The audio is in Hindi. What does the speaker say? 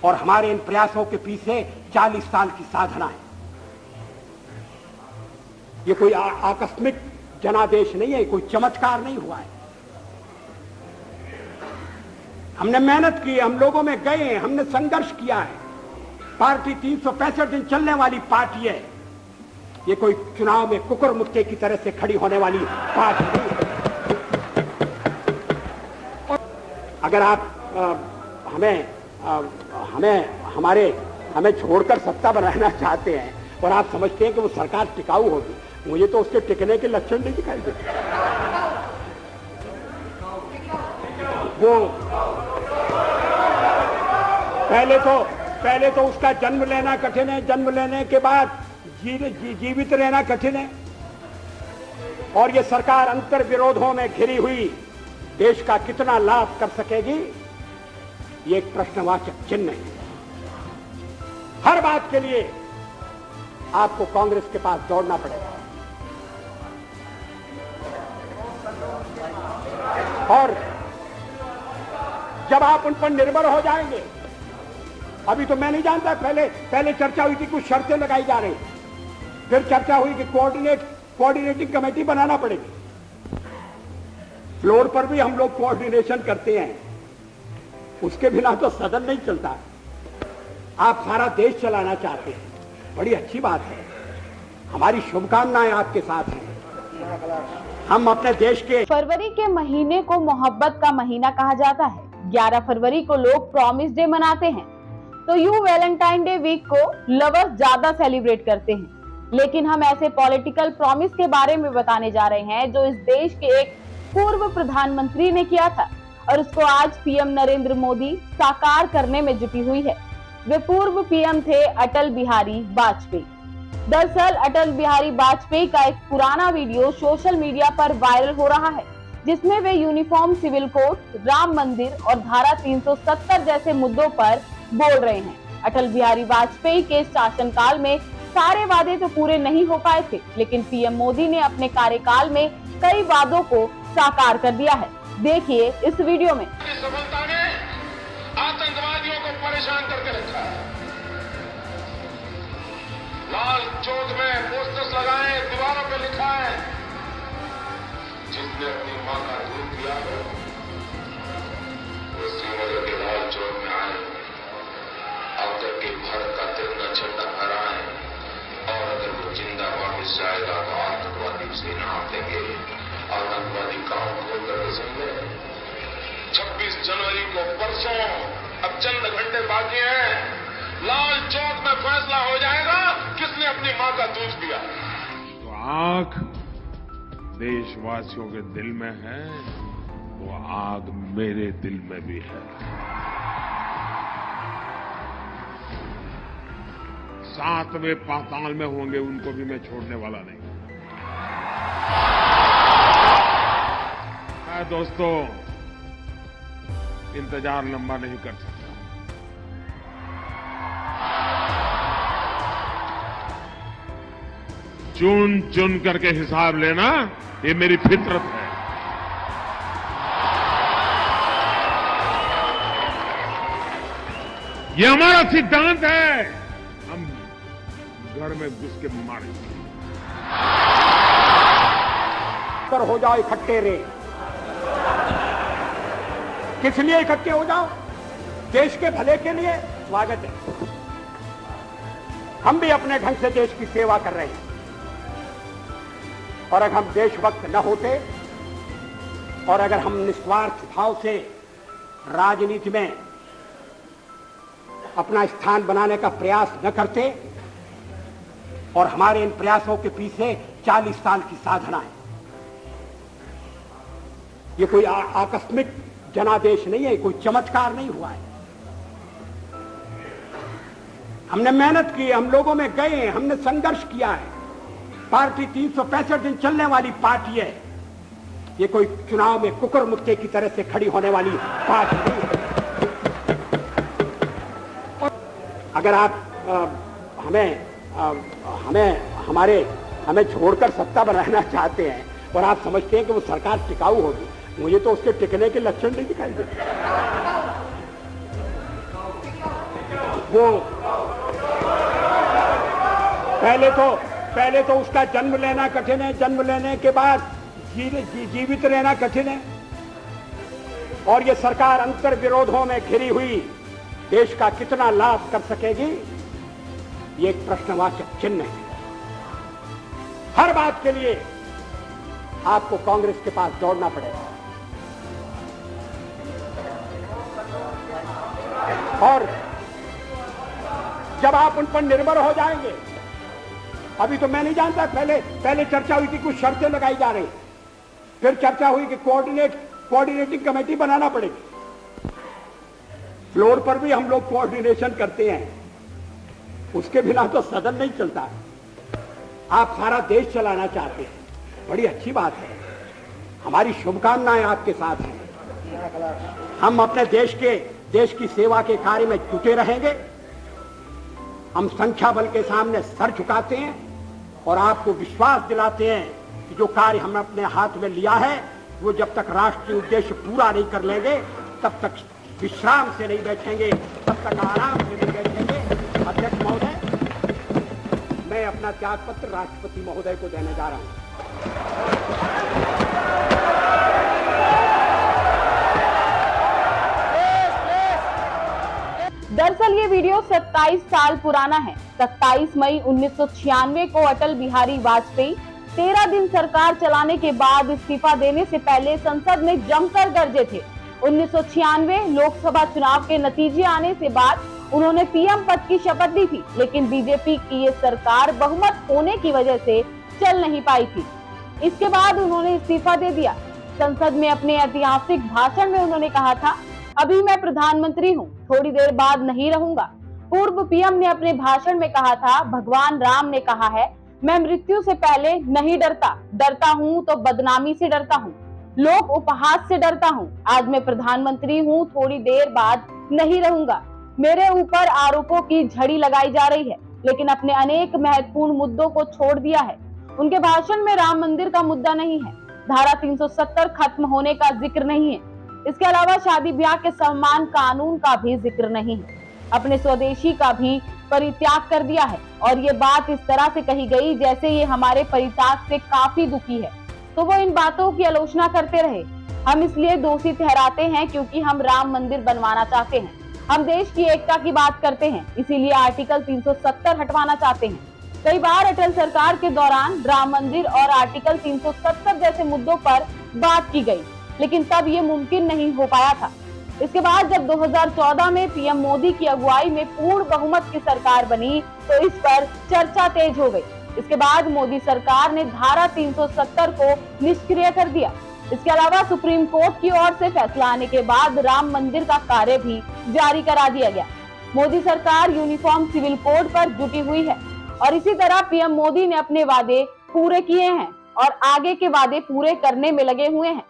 और हमारे इन प्रयासों के पीछे 40 साल की साधना है। ये कोई आकस्मिक जनादेश नहीं है, कोई चमत्कार नहीं हुआ है। हमने मेहनत की, हम लोगों में गए, हमने संघर्ष किया है। पार्टी 365 दिन चलने वाली पार्टी है। ये कोई चुनाव में कुकुर मुक्के की तरह से खड़ी होने वाली पार्टी नहीं है। अगर आप हमें छोड़कर सत्ता बनाना चाहते हैं और आप समझते हैं कि वो सरकार टिकाऊ होगी, मुझे तो उसके टिकने के लक्षण नहीं दिखाई देते। वो पहले तो उसका जन्म लेना कठिन है, जन्म लेने के बाद जीवित रहना कठिन है। और ये सरकार अंतर विरोधों में घिरी हुई देश का कितना लाभ कर सकेगी, ये एक प्रश्नवाचक चिन्ह है। हर बात के लिए आपको कांग्रेस के पास दौड़ना पड़ेगा। और जब आप उन पर निर्भर हो जाएंगे, अभी तो मैं नहीं जानता, पहले चर्चा हुई थी, कुछ शर्तें लगाई जा रही, फिर चर्चा हुई कि कोऑर्डिनेटिंग कमेटी बनाना पड़ेगी। फ्लोर पर भी हम लोग कोऑर्डिनेशन करते हैं, उसके बिना तो सदन नहीं चलता। आप सारा देश चलाना चाहते हैं, बड़ी अच्छी बात है। हमारी शुभकामनाएं आपके साथ हैं। हम अपने देश के फरवरी के महीने को मोहब्बत का महीना कहा जाता है। 11 फरवरी को लोग प्रॉमिस डे मनाते हैं, तो यूं वैलेंटाइन डे वीक को लवर्स ज्यादा सेलिब्रेट करते हैं। लेकिन हम ऐसे पॉलिटिकल प्रॉमिस के बारे में बताने जा रहे हैं जो इस देश के एक पूर्व प्रधानमंत्री ने किया था और उसको आज पीएम नरेंद्र मोदी साकार करने में जुटी हुई है। वे पूर्व पीएम थे अटल बिहारी वाजपेयी। दरअसल अटल बिहारी वाजपेयी का एक पुराना वीडियो सोशल मीडिया पर वायरल हो रहा है, जिसमें वे यूनिफॉर्म सिविल कोड, राम मंदिर और धारा 370 जैसे मुद्दों पर बोल रहे हैं। अटल बिहारी वाजपेयी के शासनकाल में सारे वादे तो पूरे नहीं हो पाए थे, लेकिन पीएम मोदी ने अपने कार्यकाल में कई वादों को साकार कर दिया है। देखिए इस वीडियो में। सफलता ने आतंकवादियों को परेशान करके रखा है। लाल चौक में पोस्टर्स लगाए, दीवारों पे लिखा है, जिसने अपनी मां का दूध पिया हो वो श्रीनगर के लाल चौक में आए, अब तक के भारत का तिरंगा झंडा फहराए, और अगर वो जिंदा वापस जाएगा तो आतंकवादी उसे नाम देंगे। आतंकवादी काम खोल करके सुन ले। 26 जनवरी को परसों, अब चंद घंटे बाकी हैं, लाल चौक में फैसला हो जाएगा किसने अपनी मां का दूध पिया। तो आग देशवासियों के दिल में है, वो आग मेरे दिल में भी है। 7वें पाताल में होंगे, उनको भी मैं छोड़ने वाला नहीं। दोस्तों, इंतजार लंबा नहीं कर सकता। चुन चुन करके हिसाब लेना, ये मेरी फितरत है। ये हमारा सिद्धांत है। हम घर में घुस के मारेंगे। पर हो जाओ इकट्ठे रे। किस लिए इकट्ठे हो जाओ? देश के भले के लिए। स्वागत है। हम भी अपने ढंग से देश की सेवा कर रहे हैं, और अगर हम देशभक्त न होते और अगर हम निस्वार्थ भाव से राजनीति में अपना स्थान बनाने का प्रयास न करते, और हमारे इन प्रयासों के पीछे 40 साल की साधना है। ये कोई आकस्मिक जनादेश नहीं है, कोई चमत्कार नहीं हुआ है। हमने मेहनत की, हम लोगों में गए, हमने संघर्ष किया है। पार्टी 365 दिन चलने वाली पार्टी है। ये कोई चुनाव में कुकुर मुक्के की तरह से खड़ी होने वाली पार्टी नहीं है। अगर आप हमें छोड़कर सत्ता बनाना चाहते हैं और आप समझते हैं कि वो सरकार टिकाऊ होगी, मुझे तो उसके टिकने के लक्षण नहीं दिखाई देते। वो पहले तो उसका जन्म लेना कठिन है, जन्म लेने के बाद जीवित रहना कठिन है। और ये सरकार अंतर विरोधों में घिरी हुई देश का कितना लाभ कर सकेगी, ये एक प्रश्नवाचक चिन्ह है। हर बात के लिए आपको कांग्रेस के पास दौड़ना पड़ेगा। और जब आप उन पर निर्भर हो जाएंगे, अभी तो मैं नहीं जानता, पहले चर्चा हुई कि कुछ शर्तें लगाई जा रही, फिर चर्चा हुई कि कोऑर्डिनेटिंग कमेटी बनाना पड़ेगी। फ्लोर पर भी हम लोग कोऑर्डिनेशन करते हैं, उसके बिना तो सदन नहीं चलता। आप सारा देश चलाना चाहते हैं, बड़ी अच्छी बात है, हमारी शुभकामनाएं आपके साथ हैं। हम अपने देश की सेवा के कार्य में जुटे रहेंगे। हम संख्या बल के सामने सर झुकाते हैं और आपको विश्वास दिलाते हैं कि जो कार्य हमने अपने हाथ में लिया है, वो जब तक राष्ट्रीय उद्देश्य पूरा नहीं कर लेंगे, तब तक विश्राम से नहीं बैठेंगे, तब तक आराम से नहीं बैठेंगे। अध्यक्ष महोदय, मैं अपना त्यागपत्र राष्ट्रपति महोदय को देने जा रहा हूं। दरअसल ये वीडियो 27 साल पुराना है। 27 मई 1996 को अटल बिहारी वाजपेयी 13 दिन सरकार चलाने के बाद इस्तीफा देने से पहले संसद में जमकर गरजे थे। 1996 लोकसभा चुनाव के नतीजे आने से बाद उन्होंने पीएम पद की शपथ ली थी, लेकिन बीजेपी की ये सरकार बहुमत होने की वजह से चल नहीं पाई थी। इसके बाद उन्होंने इस्तीफा दे दिया। संसद में अपने ऐतिहासिक भाषण में उन्होंने कहा था, अभी मैं प्रधानमंत्री हूँ, थोड़ी देर बाद नहीं रहूंगा। पूर्व पीएम ने अपने भाषण में कहा था, भगवान राम ने कहा है, मैं मृत्यु से पहले नहीं डरता, डरता हूँ तो बदनामी से डरता हूँ, लोक उपहास से डरता हूँ। आज मैं प्रधानमंत्री हूँ, थोड़ी देर बाद नहीं रहूंगा। मेरे ऊपर आरोपों की झड़ी लगाई जा रही है, लेकिन अपने अनेक महत्वपूर्ण मुद्दों को छोड़ दिया है। उनके भाषण में राम मंदिर का मुद्दा नहीं है, धारा 370 खत्म होने का जिक्र नहीं है, इसके अलावा शादी ब्याह के सम्मान कानून का भी जिक्र नहीं है, अपने स्वदेशी का भी परित्याग कर दिया है। और ये बात इस तरह से कही गई जैसे ये हमारे परित्याग से काफी दुखी है। तो वो इन बातों की आलोचना करते रहे। हम इसलिए दोषी ठहराते हैं क्योंकि हम राम मंदिर बनवाना चाहते हैं, हम देश की एकता की बात करते हैं, इसीलिए आर्टिकल 370 हटवाना चाहते हैं। कई बार अटल सरकार के दौरान राम मंदिर और आर्टिकल 370 जैसे मुद्दों पर बात की गई, लेकिन तब ये मुमकिन नहीं हो पाया था। इसके बाद जब 2014 में पीएम मोदी की अगुवाई में पूर्ण बहुमत की सरकार बनी, तो इस पर चर्चा तेज हो गई। इसके बाद मोदी सरकार ने धारा 370 को निष्क्रिय कर दिया। इसके अलावा सुप्रीम कोर्ट की ओर से फैसला आने के बाद राम मंदिर का कार्य भी जारी करा दिया गया। मोदी सरकार यूनिफॉर्म सिविल कोड पर जुटी हुई है और इसी तरह पीएम मोदी ने अपने वादे पूरे किए हैं और आगे के वादे पूरे करने में लगे हुए हैं।